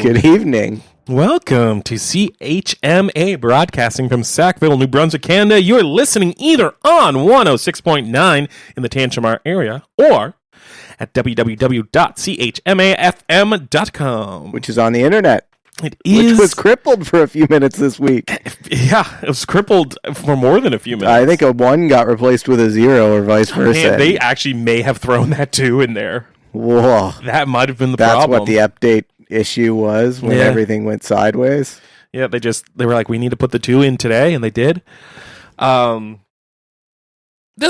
Good evening. Welcome to CHMA, broadcasting from Sackville, New Brunswick, Canada. You're listening either on 106.9 in the Tantramar area or at www.chmafm.com. Which is on the internet. It is. Which was crippled for a few minutes this week. Yeah, it was crippled for more than a few minutes. I think a 1 got replaced with a 0 or vice versa. Man, they actually may have thrown that 2 in there. Whoa. That might have been the That's problem. what the update issue was when everything went sideways. Yeah, they were like, we need to put the 2 in today, and they did. This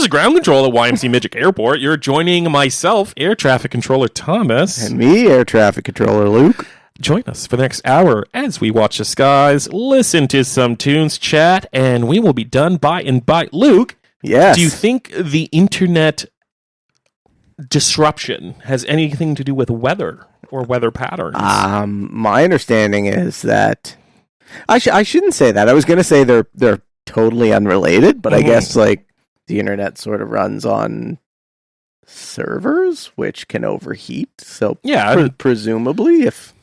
is ground control at YMC Midgic Airport. You're joining myself, air traffic controller Thomas. And me, air traffic controller Luke. Join us for the next hour as we watch the skies, listen to some tunes, chat, and we will be done by and by. Luke, yes. Do you think the internet disruption has anything to do with weather or weather patterns? My understanding is that I shouldn't say that. I was going to say they're totally unrelated, but I guess like the internet sort of runs on servers, which can overheat. So yeah, presumably if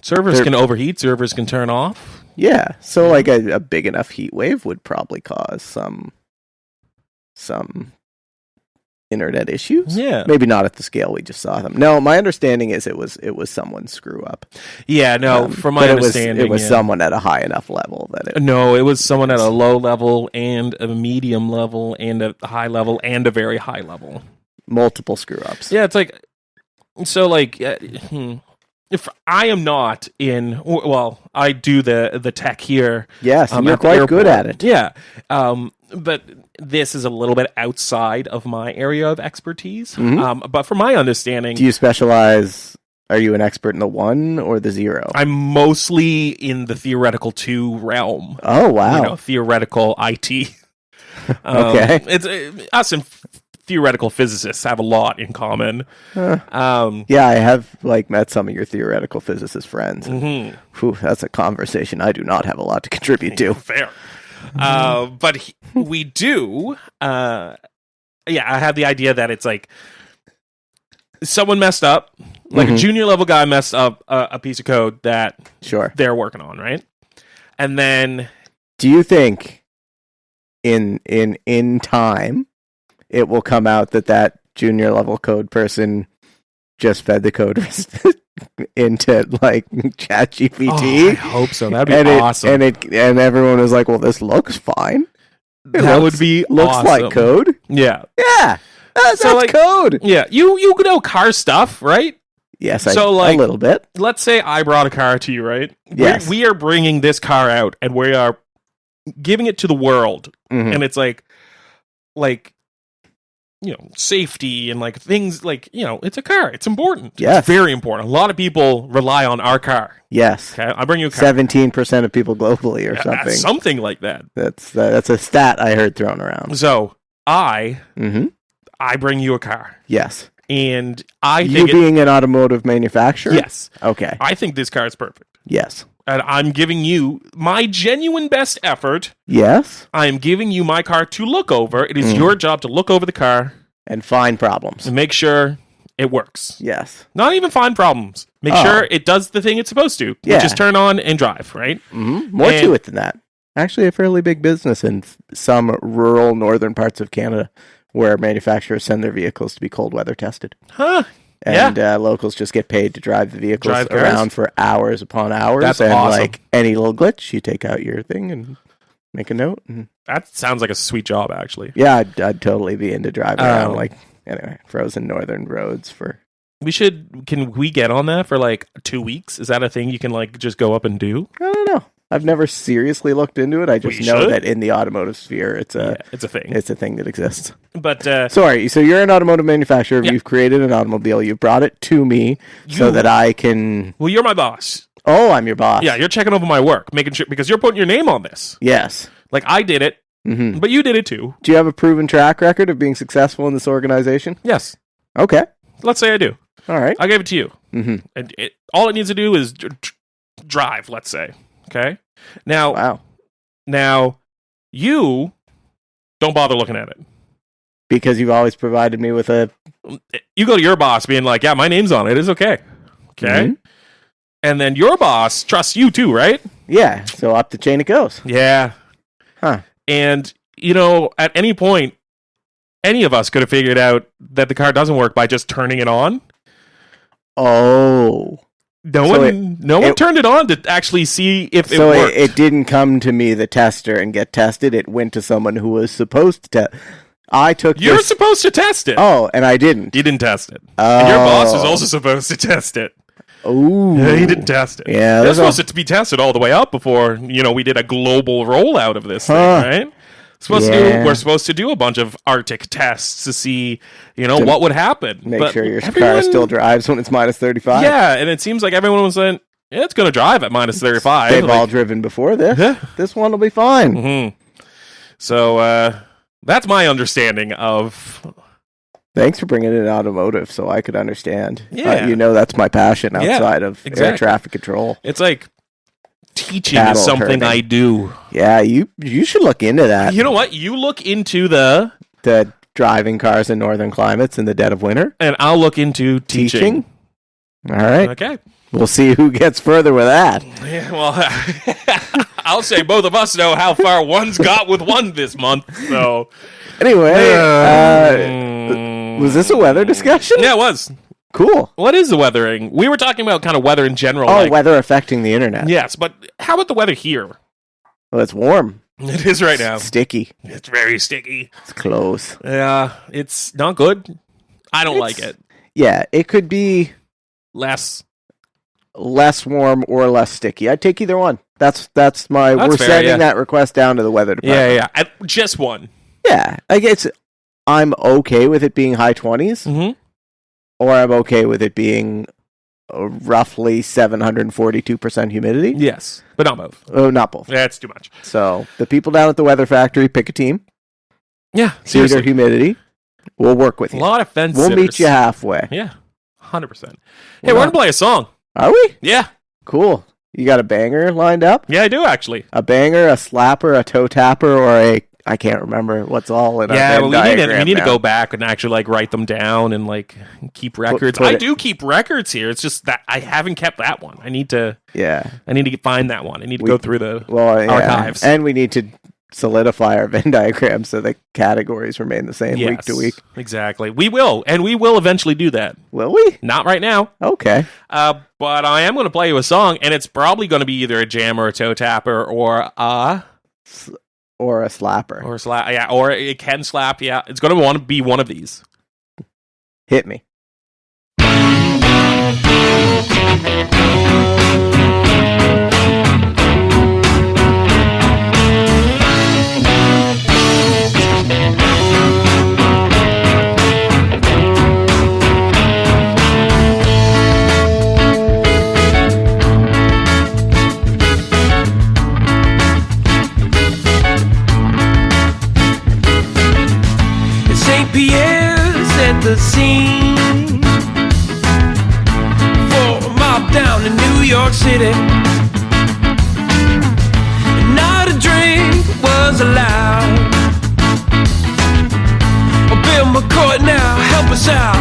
servers can overheat, servers can turn off. Yeah, so like a big enough heat wave would probably cause some internet issues. Yeah, maybe not at the scale we just saw them. No, my understanding is it was someone's screw up. Yeah, no, from my understanding, it was someone at a high enough level that it. No, it was someone at a low level and a medium level and a high level and a very high level. Multiple screw ups. Yeah, it's like so. Like, if I am not in, well, I do the tech here. Yes, and you're quite good at it. Yeah, but this is a little bit outside of my area of expertise. But from my understanding, do you specialize? Are you an expert in the 1 or the 0? I'm mostly in the theoretical 2 realm. Oh wow, theoretical IT. Okay, it's us and theoretical physicists have a lot in common. Yeah, I have met some of your theoretical physicist friends. Whew, that's a conversation I do not have a lot to contribute to. Fair. But we do. I have the idea that it's like someone messed up, like a junior level guy messed up a piece of code that they're working on, right? And then, do you think in time it will come out that junior level code person just fed the code into like ChatGPT? I hope so. That'd be awesome. And everyone was like, "Well, this looks fine. Would be looks awesome. like code." Yeah. That's code. Yeah, you know car stuff, right? Yes, a little bit. Let's say I brought a car to you, right? Yes. We are bringing this car out, and we are giving it to the world, and it's like. Safety and like things like, it's a car. It's important. Yes. It's very important. A lot of people rely on our car. Yes. Okay. I bring you a car. 17% of people globally or something. Something like that. That's a stat I heard thrown around. So I bring you a car. Yes. And I think you being an automotive manufacturer? Yes. Okay. I think this car is perfect. Yes. And I'm giving you my genuine best effort. Yes. I am giving you my car to look over. It is your job to look over the car. And find problems. And make sure it works. Yes. Not even find problems. Make sure it does the thing it's supposed to. Yeah. Which is turn on and drive, right? More to it than that. Actually, a fairly big business in some rural northern parts of Canada where manufacturers send their vehicles to be cold weather tested. Huh. And locals just get paid to drive the vehicles around for hours upon hours. That's and awesome. Like any little glitch, you take out your thing and make a note. That sounds like a sweet job, actually. Yeah, I'd totally be into driving around frozen northern roads for. Can we get on that for 2 weeks? Is that a thing you can just go up and do? I don't know. I've never seriously looked into it. I just know that in the automotive sphere, it's a thing. It's a thing that exists. But sorry, so you're an automotive manufacturer. Yeah. You've created an automobile. You brought it to me so that I can. Well, you're my boss. Oh, I'm your boss. Yeah, you're checking over my work, making sure because you're putting your name on this. Yes. Like I did it, but you did it too. Do you have a proven track record of being successful in this organization? Yes. Okay. Let's say I do. All right. I gave it to you. And all it needs to do is drive, let's say. Okay? Now, you don't bother looking at it. Because you've always provided me with a... You go to your boss being like, yeah, my name's on it. It's okay. Okay? and then your boss trusts you too, right? Yeah, so up the chain it goes. Yeah. Huh. And, at any point, any of us could have figured out that the car doesn't work by just turning it on. Oh. No one turned it on to actually see if it worked. So it didn't come to me, the tester, and get tested. It went to someone who was supposed to test. You're supposed to test it. Oh, and I didn't. You didn't test it. And your boss was also supposed to test it. Oh. He didn't test it. Yeah. They're supposed to be tested all the way up before, we did a global rollout of this thing, right? We're supposed to do a bunch of Arctic tests to see, what would happen. Make sure your car still drives when it's minus 35. Yeah, and it seems like everyone was saying, it's going to drive at minus 35. They've all driven before this. Yeah. This one will be fine. Mm-hmm. So that's my understanding of... Thanks for bringing in automotive so I could understand. Yeah. That's my passion outside of air traffic control. It's like... Teaching is something I do. Yeah, you should look into that. You know what? You look into the driving cars in northern climates in the dead of winter. And I'll look into teaching. All right. Okay. We'll see who gets further with that. Yeah, well, I'll say both of us know how far one's got with one this month. So anyway, was this a weather discussion? Yeah, it was. Cool. What is the weathering? We were talking about kind of weather in general. Oh, weather affecting the internet. Yes, but how about the weather here? Well, it's warm. It is right now. It's sticky. It's very sticky. It's close. Yeah, it's not good. I don't like it. Yeah, it could be less warm or less sticky. I'd take either one. We're fair, sending that request down to the weather department. Yeah. Just one. Yeah, I guess I'm okay with it being high 20s. Mm-hmm. Or I'm okay with it being roughly 742% humidity. Yes, but not both. Oh, not both. That's too much. So the people down at the weather factory, pick a team. Yeah, see their humidity. We'll work with you. A lot of fence We'll sitters. meet you halfway. Yeah, 100%. Hey, we're going to play a song. Are we? Yeah. Cool. You got a banger lined up? Yeah, I do, actually. A banger, a slapper, a toe tapper, or I can't remember what's all in our Venn diagram we need now. to go back and actually write them down and keep records. I do keep records here. It's just that I haven't kept that one. I need to find that one. I need to go through the archives. And we need to solidify our Venn diagram so the categories remain the same week to week. Exactly. We will, and we will eventually do that. Will we? Not right now. Okay. But I am going to play you a song, and it's probably going to be either a jam or a toe tapper or a slapper. Or it can slap. Yeah, it's going to want to be one of these. Hit me. The scene for a mob down in New York City. And not a drink was allowed. Bill McCoy, now help us out.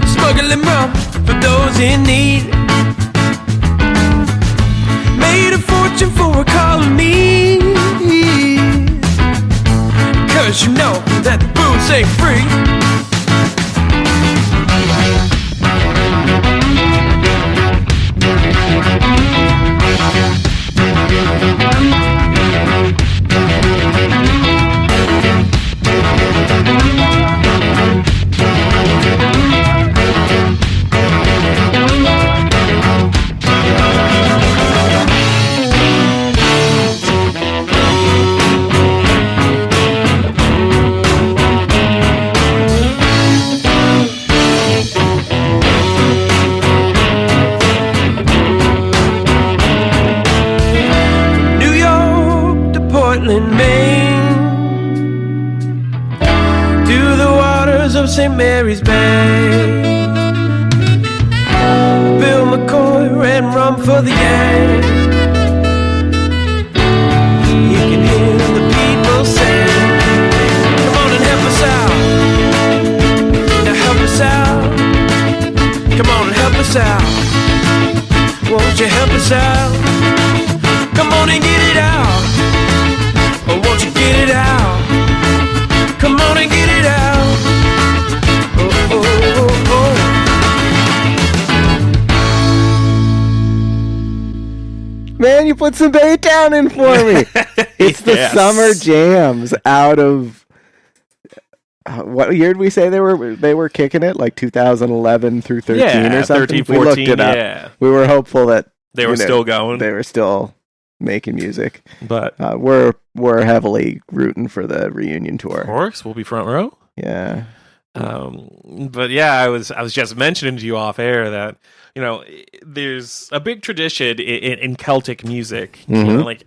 Smuggling rum for those in need. Made a fortune for a colony. 'Cause you know that the booze ain't free. St. Mary's Band. Bill McCoy ran rum for the gang. You can hear the people saying, come on and help us out. Now help us out. Come on and help us out. Won't you help us out? Come on and get it out. Oh, won't you get it out? Come on and get it out. Oh, oh, oh, oh. Man, you put some Baytown in for me. It's the Yes. summer jams out of what year did we say they were kicking it? Like 2011 through 13 or something. 13, 14, we looked it up. yeah. We were hopeful that They were still going. they were still making music. But We're heavily rooting for the reunion of tour. course, we'll be front row. Yeah. But yeah, I was just mentioning to you off air that, you know, there's a big tradition in Celtic music, you know, like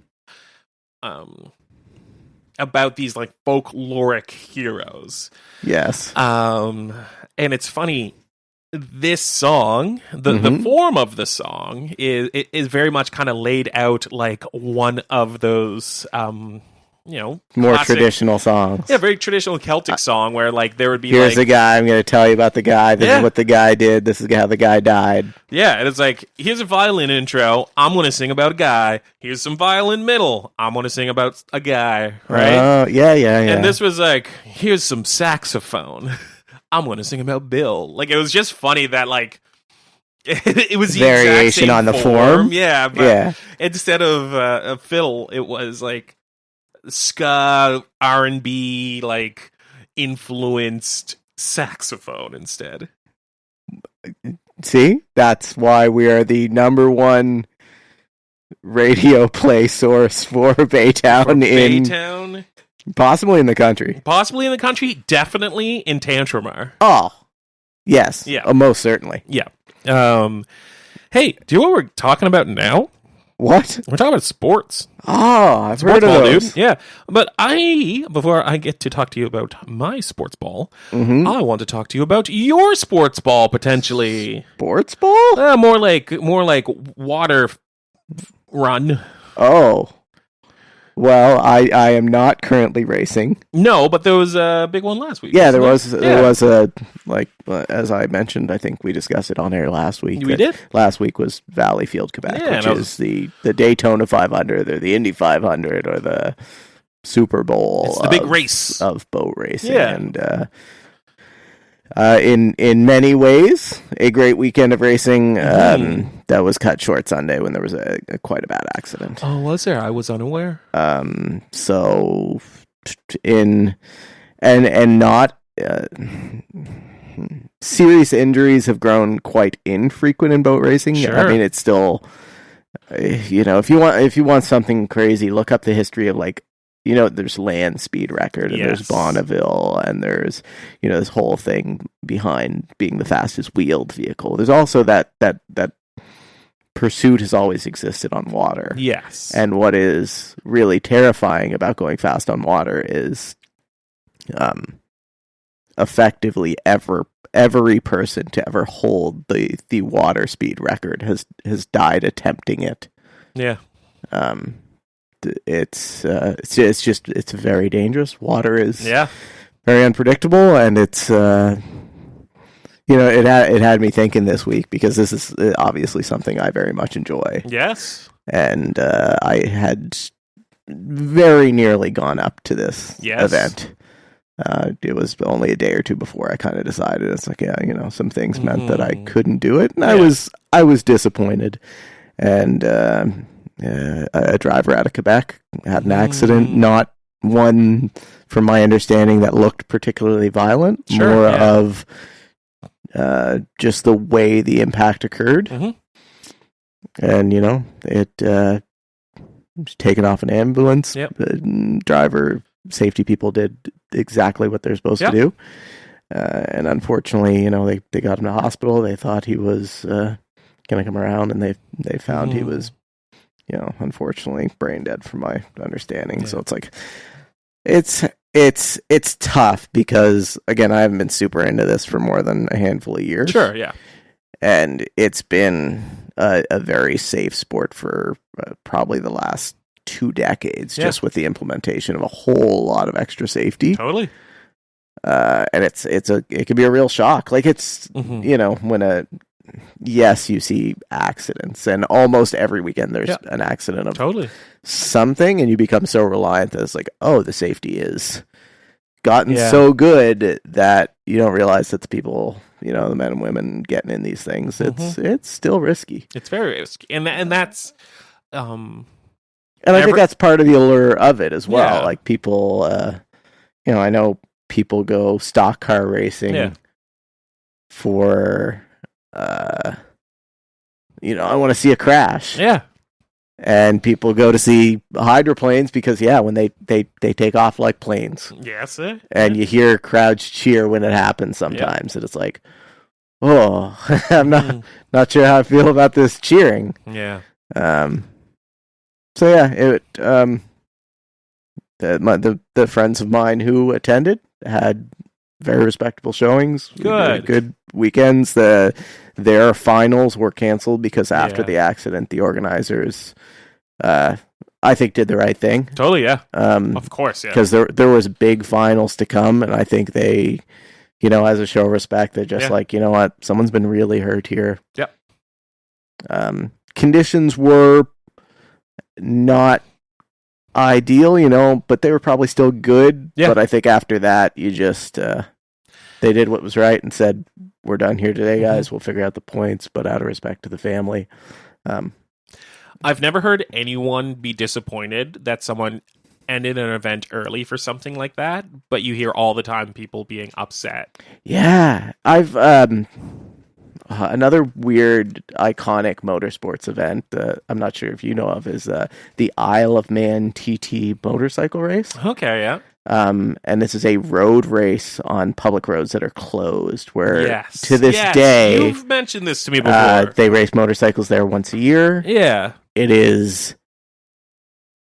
about these like folkloric heroes. Yes. And it's funny, this song, the form of the song is very much kind of laid out like one of those you know, More classic, traditional songs. yeah, very traditional Celtic song where like there would be Here's like the guy. I'm going to tell you about the guy. This is what the guy did. This is how the guy died. yeah, and it's like, here's a violin intro. I'm going to sing about a guy. Here's some violin middle. I'm going to sing about a guy, right? Oh, yeah. And this was like, here's some saxophone. I'm going to sing about Bill. Like, it was just funny that like, it was the Variation exact same on the form. Yeah, but Yeah. instead of a fiddle, it was like ska, R&B, like influenced saxophone instead. See, that's why we are the number one radio play source for Baytown possibly in the country. Possibly in the country, definitely in Tantramar. Oh, yes. Yeah. Most certainly. Yeah. Hey, do you know what we're talking about now? What? We're talking about sports. Oh, I've heard Sports of ball, those. dude. Yeah. But before I get to talk to you about my sports ball, I want to talk to you about your sports ball potentially. Sports ball? More like water run. Oh. Well, I am not currently racing. No, but there was a big one last week. Yeah, there wasn't was a as I mentioned, I think we discussed it on air last week. We did? Last week was Valleyfield, Quebec, Yeah, which and is the Daytona 500 or the Indy 500 or the Super Bowl. It's the big race of boat racing. Yeah. And in many ways, a great weekend of racing that was cut short Sunday when there was quite a bad accident. Oh, was there? I was unaware. So not serious injuries have grown quite infrequent in boat racing. Sure. I mean, it's still, if you want something crazy, look up the history of there's land speed record and there's Bonneville and there's, this whole thing behind being the fastest wheeled vehicle. There's also that pursuit has always existed on water. Yes. And what is really terrifying about going fast on water is effectively every person to ever hold the water speed record has died attempting it. Yeah. It's very dangerous. Water is very unpredictable, and it's it had me thinking this week because this is obviously something I very much enjoy. Yes. And I had very nearly gone up to this event. It was only a day or two before I kind of decided. It's like, some things meant that I couldn't do it, and I was disappointed. And a driver out of Quebec had an accident, not one, from my understanding, that looked particularly violent, more of just the way the impact occurred. And, it was taken off an ambulance. The driver, safety people did exactly what they're supposed to do. And unfortunately, they got him to hospital. They thought he was going to come around, and they found he was, unfortunately brain dead from my understanding. So it's like, it's tough because again, I haven't been super into this for more than a handful of years. Sure, yeah. And it's been a very safe sport for probably the last 2 decades, just with the implementation of a whole lot of extra safety. Totally. And it can be a real shock. Like it's when you see accidents, and almost every weekend there's an accident of something, and you become so reliant that it's like, oh, the safety is gotten so good that you don't realize that the people, the men and women getting in these things, it's still risky. It's very risky, and that's and I think that's part of the allure of it as well. Yeah. Like people, I know people go stock car racing for, I want to see a crash. Yeah. And people go to see hydroplanes because, when they take off like planes. Yes. And you hear crowds cheer when it happens sometimes. And it's like, oh, I'm not sure how I feel about this cheering. Yeah. So the friends of mine who attended had very respectable showings. Good weekends. Their finals were canceled because after the accident, the organizers, I think, did the right thing. Totally, yeah. Of course, yeah. Because there was big finals to come, and I think they, as a show of respect, they're just like, you know what, someone's been really hurt here. Yep. Conditions were not ideal, but they were probably still good. Yeah. But I think after that, you just they did what was right and said, "We're done here today, guys. We'll figure out the points." But out of respect to the family, I've never heard anyone be disappointed that someone ended an event early for something like that. But you hear all the time people being upset. Yeah, I've another weird, iconic motorsports event I'm not sure if you know of is the Isle of Man TT motorcycle race. Okay, yeah. And this is a road race on public roads that are closed, where to this day... You've mentioned this to me before. They race motorcycles there once a year. Yeah. It is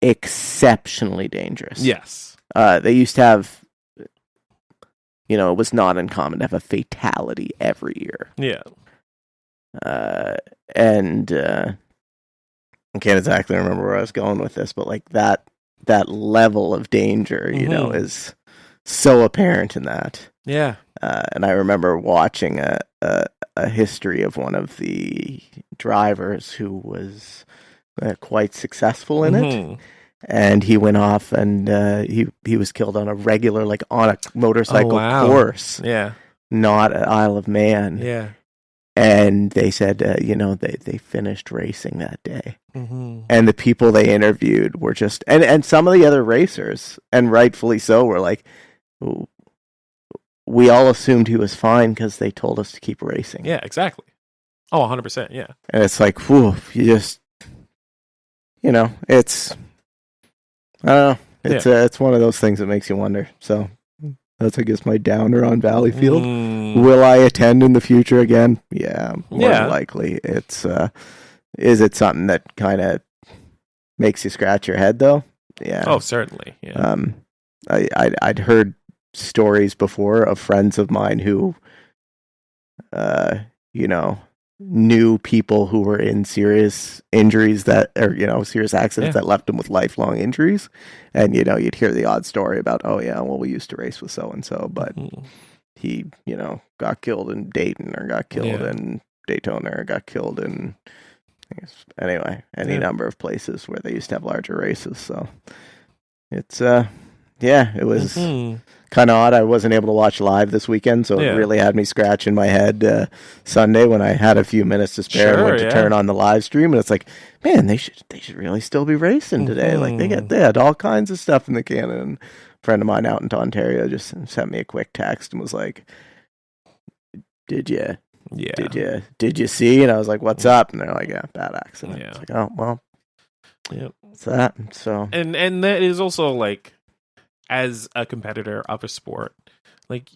exceptionally dangerous. Yes. They used to have... it was not uncommon to have a fatality every year. Yeah. And I can't exactly remember where I was going with this, but like that level of danger, is so apparent in that. Yeah. And I remember watching a history of one of the drivers who was quite successful in it. And he went off and he was killed on a regular, like on a motorcycle course. Yeah. Not at Isle of Man. Yeah. And they said, they finished racing that day. Mm-hmm. And the people they interviewed were just, and some of the other racers, and rightfully so, were like, we all assumed he was fine because they told us to keep racing. Yeah, exactly. Oh, 100%, yeah. And it's like, whew, you just, it's, I don't know, it's one of those things that makes you wonder. So that's, I guess, my downer on Valleyfield. Will I attend in the future again? Yeah, more than likely. It's, is it something that kind of makes you scratch your head, though? Yeah. Oh, certainly. Yeah. I'd heard stories before of friends of mine who, knew people who were in serious injuries serious accidents that left them with lifelong injuries. And, you'd hear the odd story about, oh, yeah, well, we used to race with so-and-so, but he, got killed in Dayton or got killed in Daytona or got killed in, any number of places where they used to have larger races. So it's, it was kind of odd. I wasn't able to watch live this weekend, so it really had me scratching my head Sunday when I had a few minutes to spare and went to turn on the live stream, and it's like, man, they should really still be racing today. Like they had all kinds of stuff in the can. And a friend of mine out in Ontario just sent me a quick text and was like, Did you see? And I was like, what's up? And they're like, yeah, bad accident. Yeah. It's like, oh, well, what's that? So and that is also like, as a competitor of a sport, like,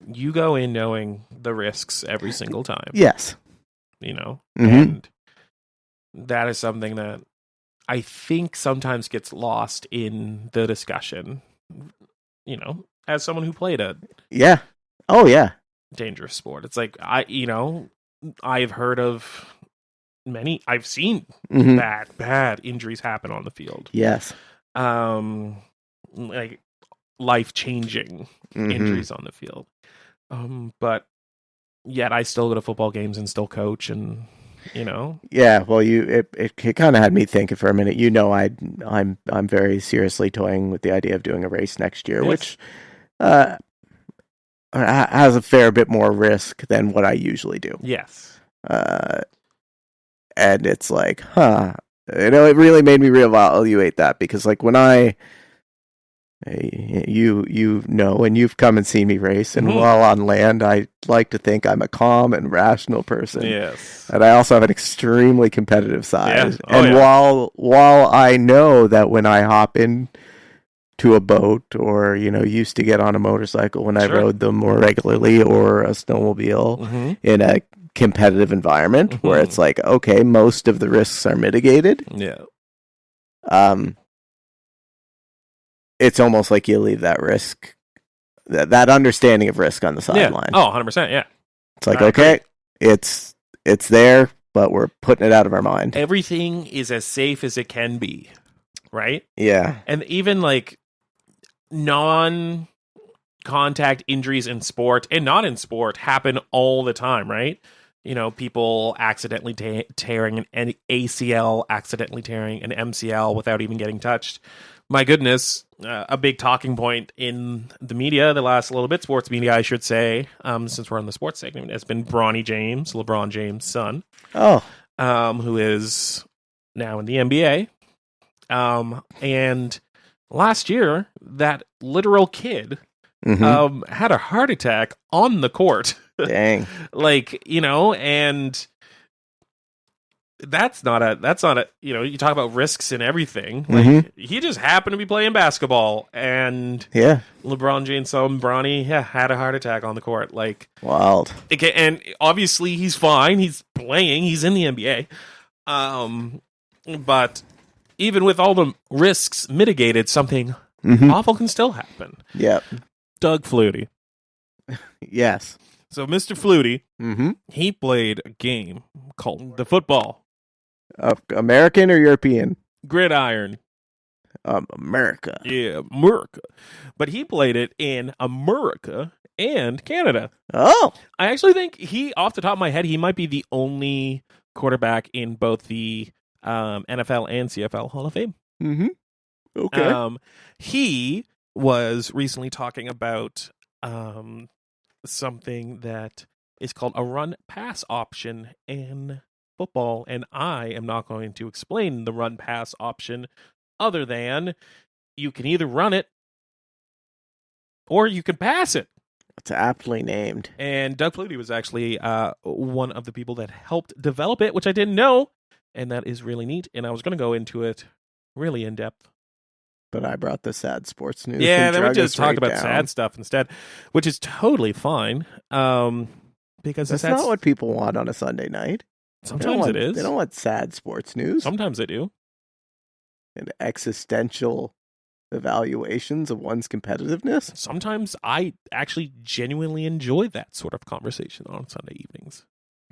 you go in knowing the risks every single time. Yes. And that is something that I think sometimes gets lost in the discussion. as someone who played a Yeah. Oh yeah. dangerous sport, it's like I've heard of I've seen Mhm. bad injuries happen on the field. Yes. Like life-changing Mhm. injuries on the field. But yet I still go to football games and still coach, and Yeah, well, it kind of had me thinking for a minute. I'm very seriously toying with the idea of doing a race next year, Yes. which has a fair bit more risk than what I usually do. Yes. And it's like, it really made me reevaluate that, because like when and you've come and seen me race, and Mhm. while on land, I like to think I'm a calm and rational person. Yes. And I also have an extremely competitive side. Yeah. Oh, and yeah. while I know that when I hop in to a boat, or used to get on a motorcycle when I Sure. rode them more regularly, or a snowmobile Mhm. in a competitive environment where Mhm. it's like, okay, most of the risks are mitigated. Yeah. It's almost like you leave that risk, that understanding of risk on the Yeah. sideline. Oh, 100%. Yeah. It's like, I okay, agree. it's there, but we're putting it out of our mind. Everything is as safe as it can be, right? Yeah. And even like non-contact injuries in sport and not in sport happen all the time, right? People accidentally tearing an ACL, accidentally tearing an MCL without even getting touched. My goodness, a big talking point in the media, the last little bit, sports media, I should say, since we're on the sports segment, has been LeBron James' son, Oh. who is now in the NBA. And last year, that literal kid Mhm. had a heart attack on the court. Dang. And that's not a you talk about risks and everything. Like he just happened to be playing basketball, and Yeah. LeBron James son Bronny had a heart attack on the court. Like, Wild. okay, and obviously he's fine. He's playing. He's in the NBA. But even with all the risks mitigated, something awful can still happen. Yep. Doug Flutie. Yes. So Mr. Flutie, Mm-hmm. he played a game called the football American or European? gridiron. America. Yeah, America. But he played it in America and Canada. Oh. I actually think off the top of my head, he might be the only quarterback in both the NFL and CFL Hall of Fame. Mm-hmm. Okay. He was recently talking about something that is called a run-pass option in football, and I am not going to explain the run-pass option other than you can either run it or you can pass it. It's aptly named. And Doug Flutie was actually one of the people that helped develop it, which I didn't know, and that is really neat, and I was going to go into it really in depth. But I brought the sad sports news. Yeah, and then we drug just us talk right about down. sad stuff instead, which is totally fine. Because That's not what people want on a Sunday night. Sometimes it is. They don't want sad sports news Sometimes they do. and existential evaluations of one's competitiveness. Sometimes I actually genuinely enjoy that sort of conversation on Sunday evenings.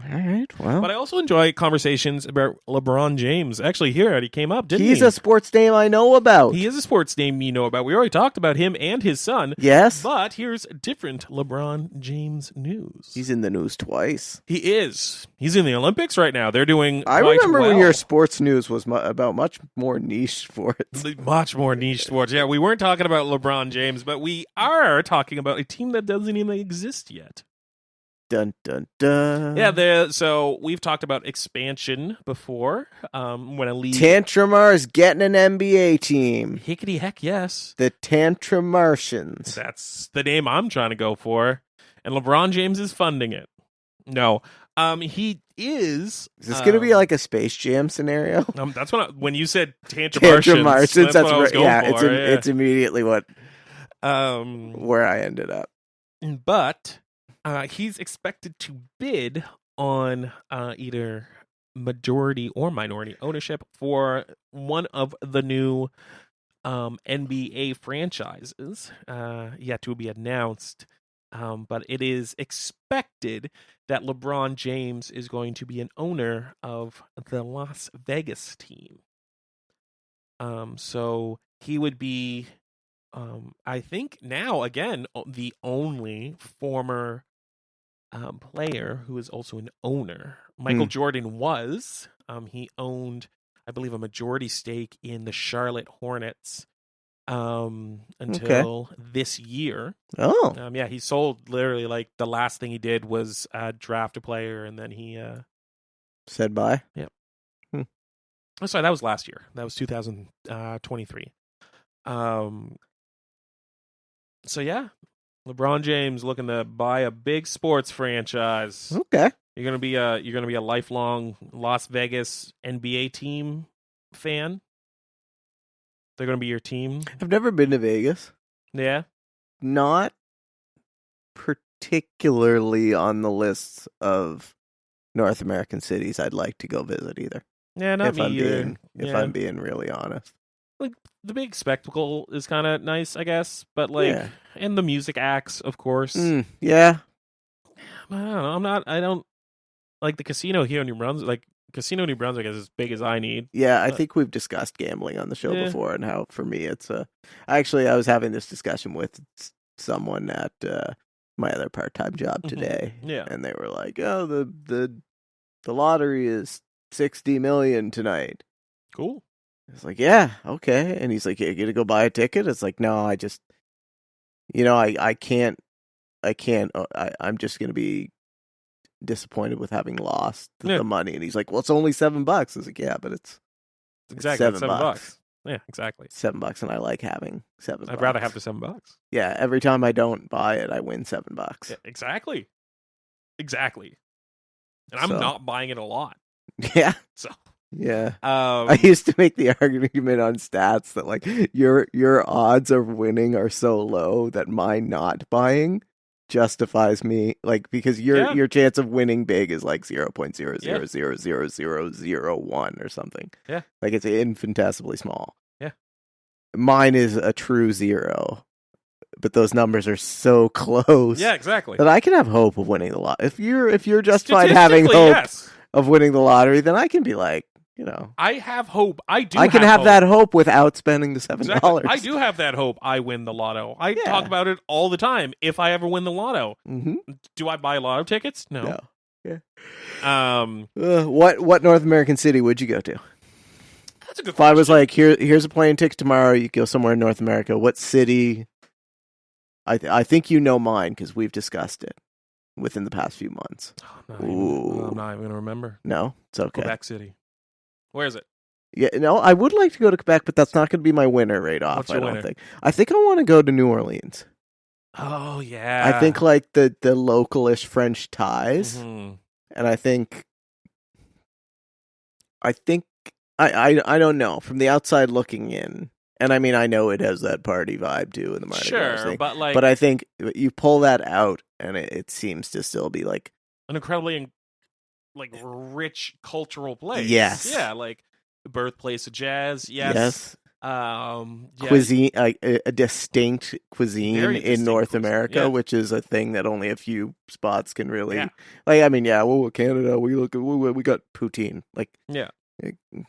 All right, well. But I also enjoy conversations about LeBron James. Actually, here he came up, didn't he? He's a sports name I know about. He is a sports name you know about. We already talked about him and his son. Yes. But here's different LeBron James news. He's in the news twice. He is. He's in the Olympics right now. They're doing I quite remember when well. your sports news was about much more niche sports. Much more niche sports. Yeah, we weren't talking about LeBron James, but we are talking about a team that doesn't even exist yet. Dun, dun, dun. Yeah, so we've talked about expansion before. When a league... Tantramar's getting an NBA team. Hickety heck, yes. The Tantramartians. That's the name I'm trying to go for. And LeBron James is funding it. No. He is... Is this going to be like a Space Jam scenario? That's when you said Tantramartians, that's what I was going for. It's immediately where I ended up. But he's expected to bid on either majority or minority ownership for one of the new NBA franchises yet to be announced. But it is expected that LeBron James is going to be an owner of the Las Vegas team. So he would be, I think now, again, the only former player who is also an owner. Michael Jordan was. He owned, I believe, a majority stake in the Charlotte Hornets until this year. Oh. Yeah, he sold literally like the last thing he did was draft a player, and then he said bye. Yeah. Oh, sorry, that was last year. That was 2023. So yeah, LeBron James looking to buy a big sports franchise. Okay. You're gonna be a lifelong Las Vegas NBA team fan. They're gonna be your team. I've never been to Vegas. Yeah. Not particularly on the lists of North American cities I'd like to go visit either. Yeah, not me either. If I'm being really honest. Like the big spectacle is kind of nice, I guess, but like, and the music acts, of course. Yeah. I don't know. I don't like the casino here in New Brunswick. Like casino in New Brunswick is as big as I need. Yeah, I think we've discussed gambling on the show before, and how for me it's Actually, I was having this discussion with someone at my other part-time job today. Yeah, and they were like, "Oh, the lottery is 60 million tonight." Cool. It's like, yeah, okay. And he's like, "You gonna go buy a ticket?" It's like, no, I just, I can't. I'm just gonna be disappointed with having lost the money. And he's like, "Well, it's only $7." I was like, "Yeah, but it's exactly $7. Yeah, exactly. $7, and I like having $7. I'd rather have the $7. Yeah, every time I don't buy it, I win $7. Yeah, exactly. And I'm not buying it a lot. Yeah. So. Yeah. I used to make the argument on stats that like your odds of winning are so low that my not buying justifies me, like, because your chance of winning big is like 0.0000001 or something. Yeah. Like it's infinitesimally small. Yeah. Mine is a true zero. But those numbers are so close. Yeah, exactly. That I can have hope of winning the lottery. If you're justified having hope of winning the lottery, then I can be like, I have hope. I can have that hope without spending the $7. Exactly. I do have that hope. I win the lotto. I talk about it all the time. If I ever win the lotto, do I buy lotto tickets? No. Yeah. What North American city would you go to? That's a good question. If I was like, here's a plane ticket tomorrow, you go somewhere in North America. What city? I think you know mine because we've discussed it within the past few months. I'm not even going to remember. No, it's okay. Quebec City. Where is it? Yeah, no, I would like to go to Quebec, but that's not going to be my winner right off. I don't think. I think I want to go to New Orleans. Oh yeah. I think like the localish French ties, and I think I don't know, from the outside looking in. And I mean, I know it has that party vibe too in the Mardi Gras thing. But I think you pull that out, and it seems to still be like an incredibly rich cultural place. Yes. Yeah, like the birthplace of jazz. Yes. Cuisine, a distinct cuisine in North America, which is a thing that only a few spots can really. Yeah. Like, I mean, Canada, we got poutine,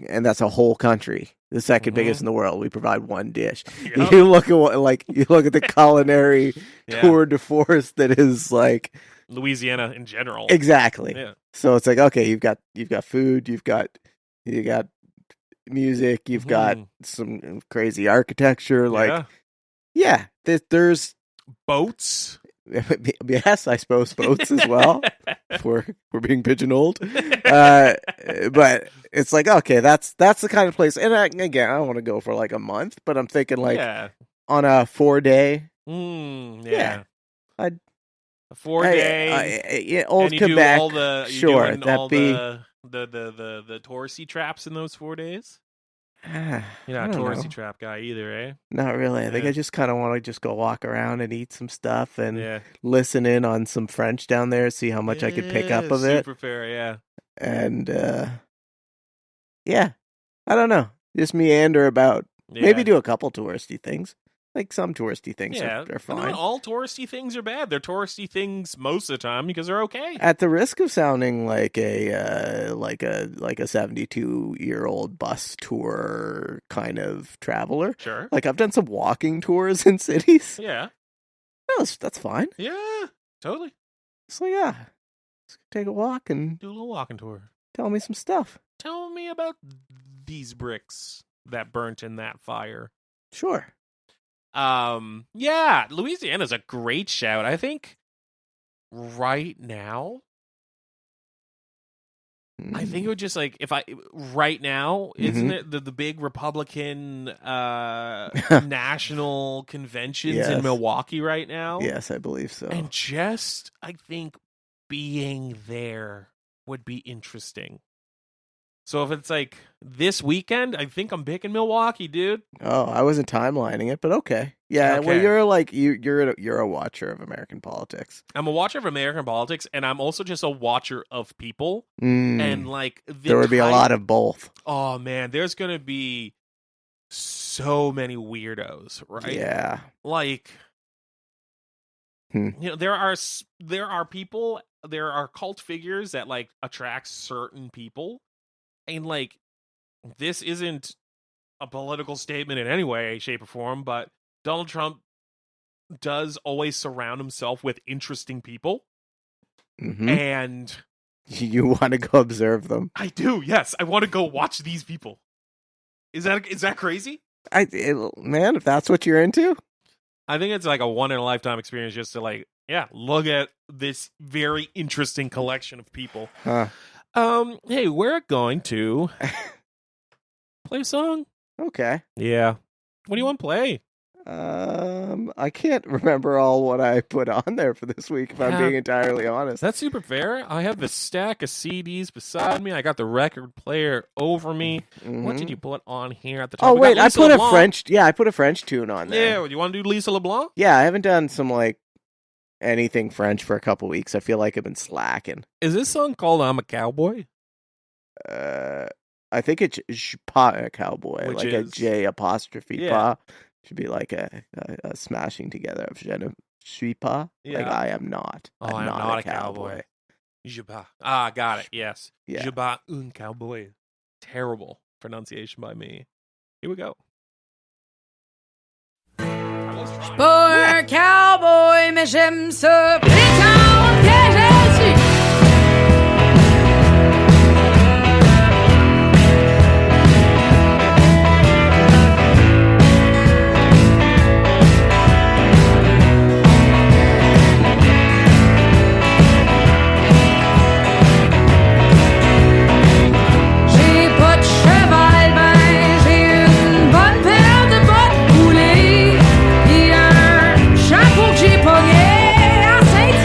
and that's a whole country, the second biggest in the world. We provide one dish. Yep. You look at the culinary tour de force that is like Louisiana in general. Exactly. Yeah. So it's like, okay, you've got food, you got music, you've got some crazy architecture, there's boats. Yes, I suppose boats as well. We're being pigeonholed, but it's like, okay, that's the kind of place. And I don't want to go for like a month, but I'm thinking like on a 4-day. I'd a 4-day. Old and Quebec. Do all the, sure, that'd be the touristy traps in those 4 days. You're not a touristy trap guy either, eh? Not really. I think I just kind of want to just go walk around and eat some stuff and listen in on some French down there, see how much I could pick up of it. Super fair, yeah. And I don't know. Just meander about Maybe Yeah. do a couple touristy things. Like some touristy things Yeah, are but fine. not all touristy things are bad. They're touristy things most of the time because they're okay. At the risk of sounding like a 72-year-old bus tour kind of traveler, Sure. like I've done some walking tours in cities. Yeah. That's fine. Yeah. Totally. It's like, yeah, let's take a walk and Do a little walking tour. tell me some stuff. Tell me about these bricks that burnt in that fire. Sure. Yeah, Louisiana's a great shout. I think right now, I think it would just like right now, isn't it the big Republican national conventions Yes. in Milwaukee right now? Yes, I believe so. And just I think being there would be interesting. So if it's like this weekend, I think I'm picking Milwaukee, dude. Oh, I wasn't timelining it, but okay. Yeah, well, Okay. you're like you're a watcher of American politics. I'm a watcher of American politics, and I'm also just a watcher of people. Mm, And like there would be a lot of both. Oh man, there's gonna be so many weirdos, right? Yeah. Like, Hmm. you know, there are people, there are cult figures that like attract certain people, and like this isn't a political statement in any way, shape, or form, but Donald Trump does always surround himself with interesting people, Mhm. and You want to go observe them. I do. Yes, I want to go watch these people. Is that crazy? Man, if that's what you're into, I think it's like a one in a lifetime experience just to like, yeah, look at this very interesting collection of people. huh? Hey, we're going to play a song. Okay. Yeah. What do you want to play? I can't remember all what I put on there for this week, if I'm Yeah. being entirely honest. That's super fair. I have the stack of CDs beside me. I got the record player over me. What did you put on here at the top? Oh We got wait, I Lisa put LeBlanc. I put a French tune on there. Yeah, you want to do Lisa LeBlanc? Yeah, I haven't done some like anything French for a couple weeks. I feel like I've been slacking. Is this song called "I'm a Cowboy"? I think it's pas a cowboy, Which like is- a J apostrophe Yeah. pas. Should be like a smashing together of je ne suis pas. Like Yeah. I am not. Oh, I'm I'm not, not a a cowboy. cowboy. Je pas. Ah, got it. Yes. Yeah. Je pas un cowboy. Terrible pronunciation by me. Here we go. Pas un cowboy, mais j'aime ça prétendre que je suis. J'ai pas de cheval, ben j'ai une bonne paire de bottes roulées. Pis un chapeau que j'ai pogné à Saint-Hyacinthe.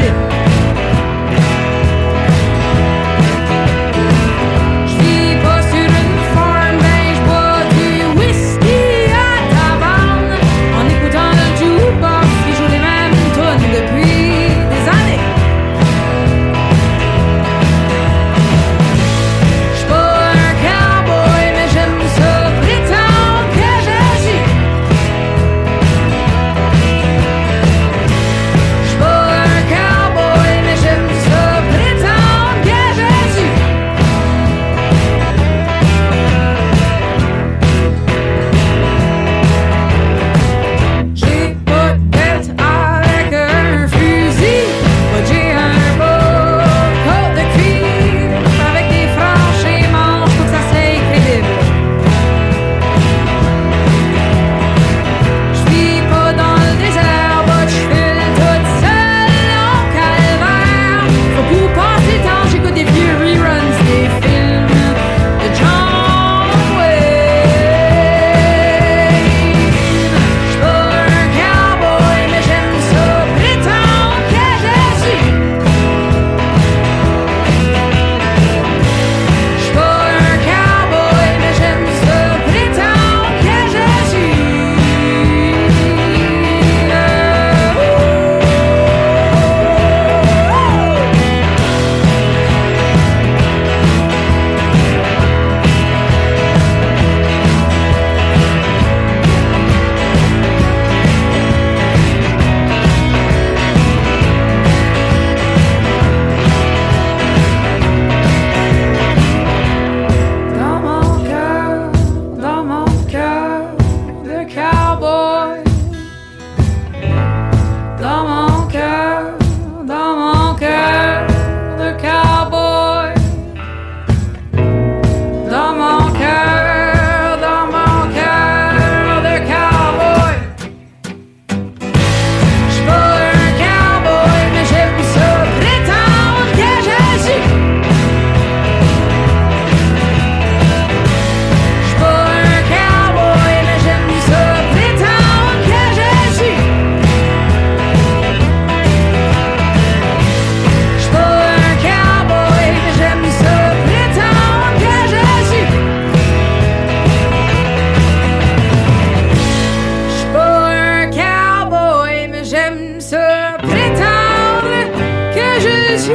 se prétendre que je suis.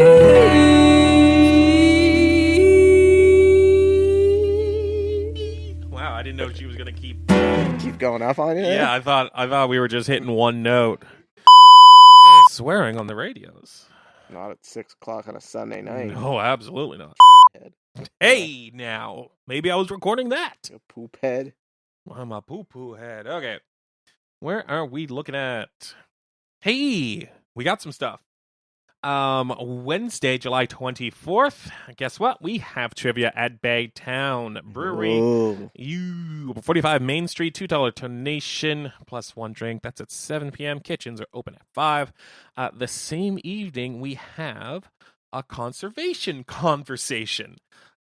Wow, I didn't know she was gonna keep. Keep going up on you. Yeah, I thought we were just hitting one note. Swearing on the radios. Not at 6:00 on a Sunday night. No, absolutely not. Head. Hey, now maybe I was recording that. You poop head. I'm a poo-poo head. Okay. Where are we looking at? Hey, we got some stuff. Wednesday, July 24th. Guess what? We have trivia at Bagtown Brewery. Ooh. 45 Main Street, $2 donation plus one drink. That's at 7 p.m. Kitchens are open at 5. The same evening, we have a conservation conversation.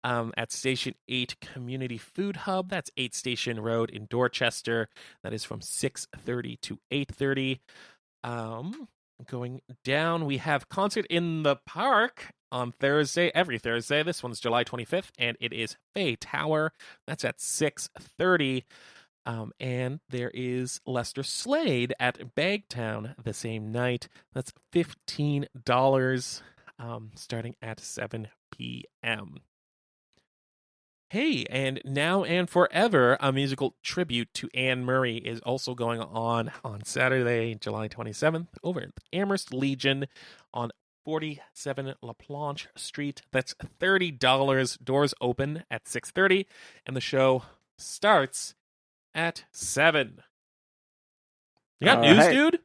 At Station 8 Community Food Hub. That's 8 Station Road in Dorchester. That is from 6:30 to 8:30. Going down, we have Concert in the Park on Thursday, every Thursday. This one's July 25th, and it is Faye Tower. That's at 6:30. And there is Lester Slade at Bagtown the same night. That's $15, starting at 7 p.m. Hey, and Now and Forever, a musical tribute to Anne Murray, is also going on Saturday, July 27th, over at the Amherst Legion on 47 La Planche Street. That's $30. Doors open at 6:30, and the show starts at 7. You got All news, right. dude?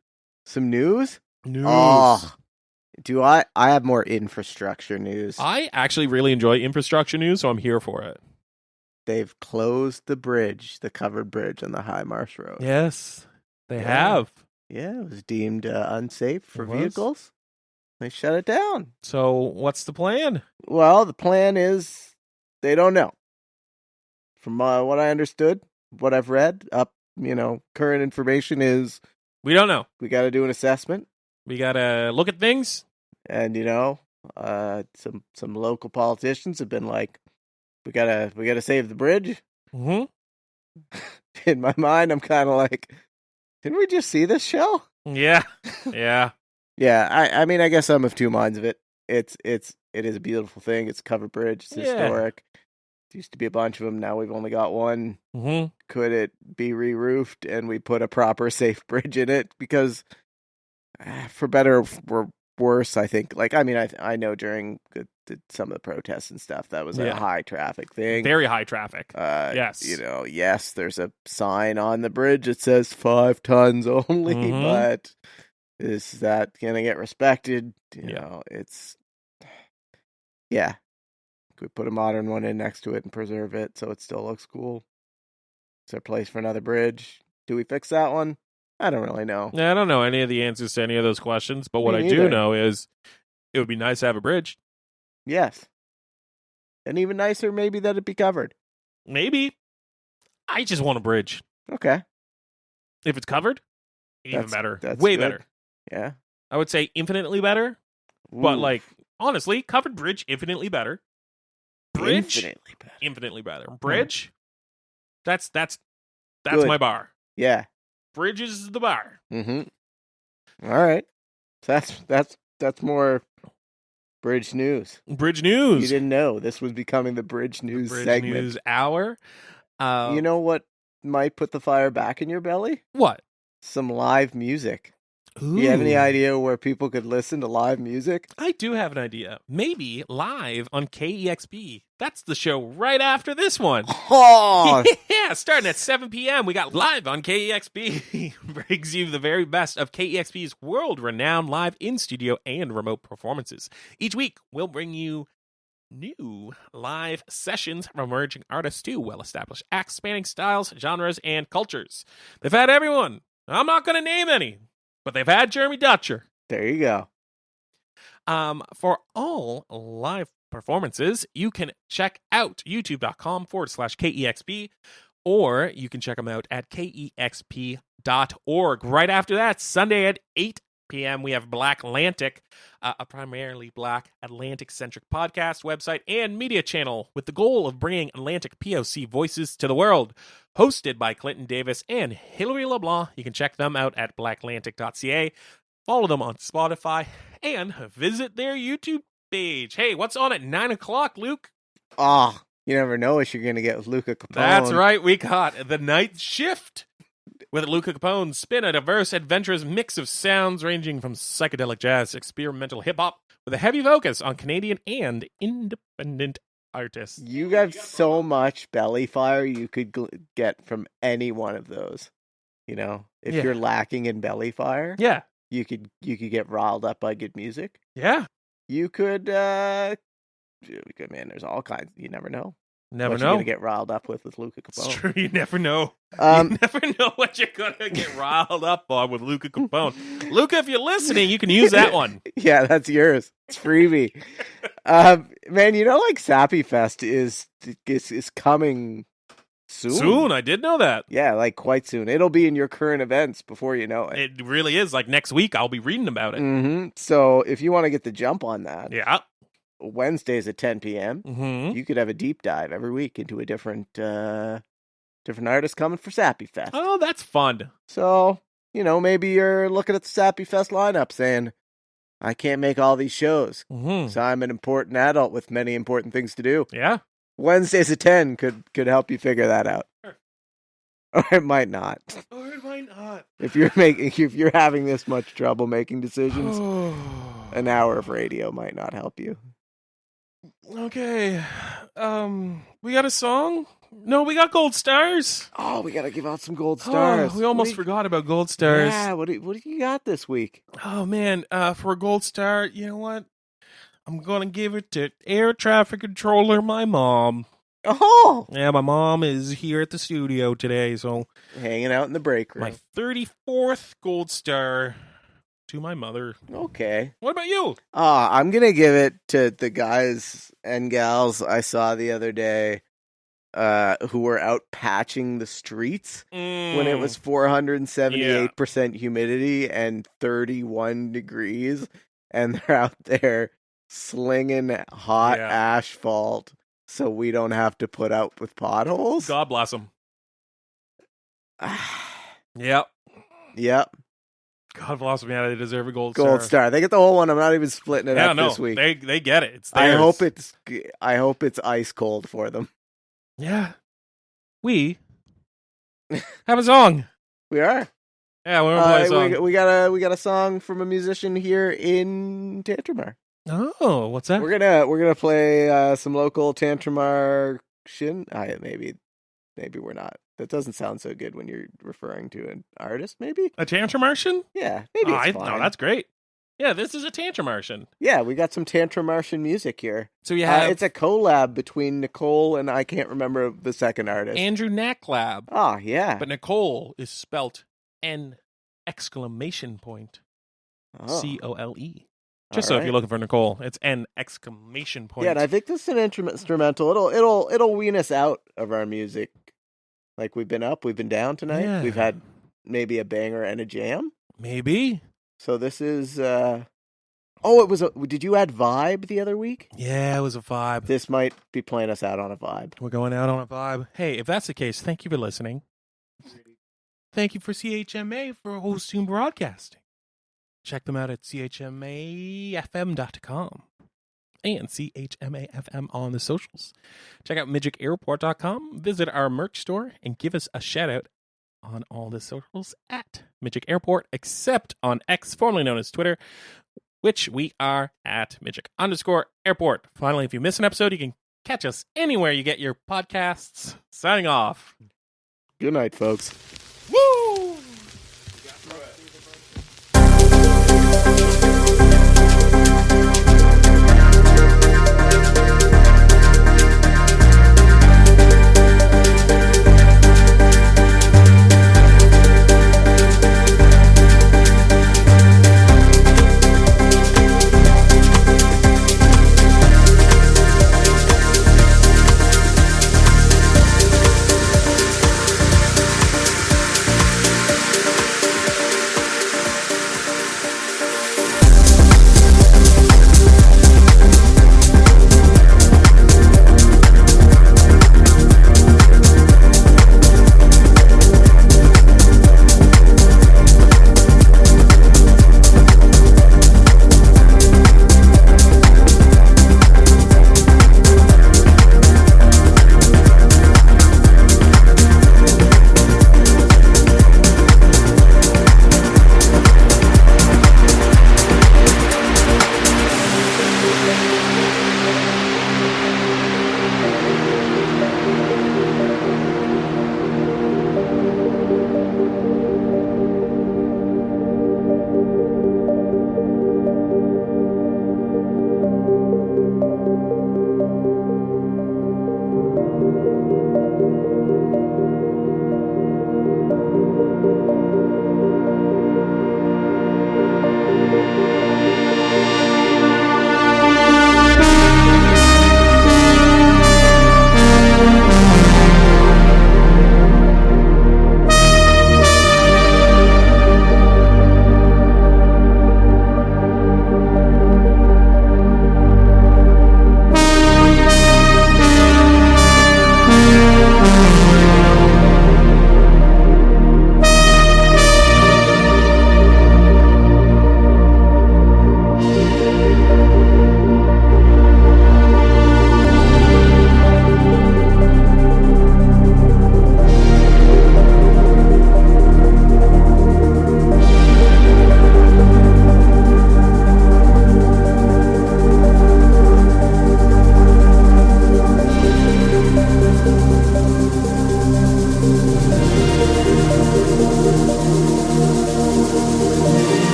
Some news? News. Oh, do I have more infrastructure news. I actually really enjoy infrastructure news, so I'm here for it. They've closed the bridge, the covered bridge on the High Marsh Road. Yes, they Yeah. have. Yeah, it was deemed unsafe for It was? vehicles. They shut it down. So what's the plan? Well, the plan is they don't know. From what I understood, what I've read, current information is We don't know. we got to do an assessment, We gotta look at things. and some local politicians have been like, we gotta save the bridge. Mm-hmm. In my mind, I'm kind of like, didn't we just see this show? Yeah, yeah. Yeah, I mean, I guess I'm of two minds of it. It is a beautiful thing. It's a covered bridge. It's Yeah. historic. There used to be a bunch of them. Now we've only got one. Mm-hmm. Could it be re-roofed and we put a proper safe bridge in it? Because for better or for worse, I think. Like, I mean, I know during some of the protests and stuff, that was a Yeah. high traffic thing. Very high traffic. Yes. Yes, there's a sign on the bridge that says 5 tons only, Mhm. but is that going to get respected? You Yeah. know, yeah. Could we put a modern one in next to it and preserve it so it still looks cool? Is there a place for another bridge? Do we fix that one? I don't really know. Yeah, I don't know any of the answers to any of those questions, but what Me I do neither. know is it would be nice to have a bridge. Yes. And even nicer, maybe, that it be covered. Maybe. I just want a bridge. Okay. If it's covered, even That's- better. that's Way good. better. Yeah. I would say infinitely better, but Ooh, like honestly, covered bridge infinitely better. Bridge infinitely better. infinitely better. Bridge that's Good. my bar. Yeah. Bridge is the bar. Mm-hmm. All right. So that's more bridge news. Bridge You news. didn't know this was becoming the bridge news Bridge segment. news hour. You know what might put the fire back in your belly? What? Some live music. Ooh. Do you have any idea where people could listen to live music? I do have an idea. Maybe live on KEXP. That's the show right after this one. Oh, Yeah, starting at 7 p.m. We got live on KEXP. Brings you the very best of KEXP's world-renowned live in-studio and remote performances. Each week, we'll bring you new live sessions from emerging artists to well-established acts spanning styles, genres, and cultures. They've had everyone. I'm not going to name any, but they've had Jeremy Dutcher. there you go. For all live performances, you can check out youtube.com/KEXP, or you can check them out at KEXP.org. Right after that, Sunday at 8 p.m., we have Black Atlantic, a primarily Black Atlantic-centric podcast, website, and media channel with the goal of bringing Atlantic POC voices to the world. Hosted by Clinton Davis and Hilary LeBlanc. You can check them out at blackatlantic.ca. follow them on Spotify, and visit their YouTube page. Hey, what's on at 9 o'clock, Luke? Oh, you never know what you're going to get with Luca Capone. That's right. We got The Night Shift with Luca Capone. Spin a diverse, adventurous mix of sounds ranging from psychedelic jazz to experimental hip-hop with a heavy focus on Canadian and independent artists. You got so much belly fire you could get from any one of those. You know, if Yeah. you're lacking in belly fire, Yeah. you could get riled up by good music. Yeah. You could, man, there's all kinds. You never know. Never what know. you're gonna get riled up with Luca It's Capone. true. You never know. Um, You never know what you're going to get riled up on with Luca Capone. Luca, if you're listening, you can use that one. Yeah, that's yours. It's freebie. Man, you know, like Sappy Fest is coming soon. I did know that. Yeah, like quite soon. It'll be in your current events before you know it. It really is. Like next week, I'll be reading about it. Mm-hmm. So if you want to get the jump on that, Yeah. Wednesdays at 10 p.m., Mm-hmm. you could have a deep dive every week into a different artist coming for Sappy Fest. Oh, that's fun. So, you know, maybe you're looking at the Sappy Fest lineup saying, I can't make all these shows, Mm-hmm. so I'm an important adult with many important things to do. Yeah. Wednesdays at 10 could help you figure that out. Sure. Or it might not. Or it might not. If you're having this much trouble making decisions, an hour of radio might not help you. Okay. We got a song? No, we got gold stars. Oh, we gotta give out some gold stars. Oh, we almost forgot about gold stars. Yeah, what do you got this week? Oh man, for a gold star, you know what? I'm gonna give it to air traffic controller, my mom. Oh, Yeah, my mom is here at the studio today, so hanging out in the break room. my 34th gold star to my mother. Okay. What about you? I'm gonna give it to the guys and gals I saw the other day, who were out patching the streets when it was 478% humidity and 31 degrees, and they're out there slinging hot Yeah. asphalt so we don't have to put up with potholes. God bless them. Yep. Yep. God bless them. Yeah, they deserve a gold Gold star. They get the whole one. I'm not even splitting it Yeah, up no, this week. they get it. It's I theirs. hope it's ice cold for them. Yeah. We have a song. We are. Yeah, we're gonna play a song. We got a song from a musician here in Tantramar. Oh, what's that? We're gonna play some local Tantramartian. Maybe we're not. That doesn't sound so good when you're referring to an artist. Maybe. A Tantramartian? Yeah. Maybe it's fine. No, that's great. Yeah, this is a Tantramartian. Yeah, we got some Tantramartian music here. So you have It's a collab between Nicole and I can't remember the second artist. Andrew Knacklab, Oh yeah. but Nicole is spelt N exclamation point Oh. COLE. Just so if Alright. you're looking for Nicole, it's N exclamation point. Yeah, and I think this is an instrumental. It'll wean us out of our music. Like we've been up, we've been down tonight. Yeah. We've had maybe a banger and a jam. Maybe. So this is did you add vibe the other week? Yeah, it was a vibe. This might be playing us out on a vibe. We're going out on a vibe. Hey, if that's the case, thank you for listening. Thank you for CHMA for hosting broadcasting. Check them out at chmafm.com and CHMAFM on the socials. Check out midgicairport.com, visit our merch store, and give us a shout out on all the socials at Midgic Airport, except on X, formerly known as Twitter, which we are at Midgic_Airport. Finally, if you miss an episode, you can catch us anywhere you get your podcasts. Signing off. Good night, folks. Woo!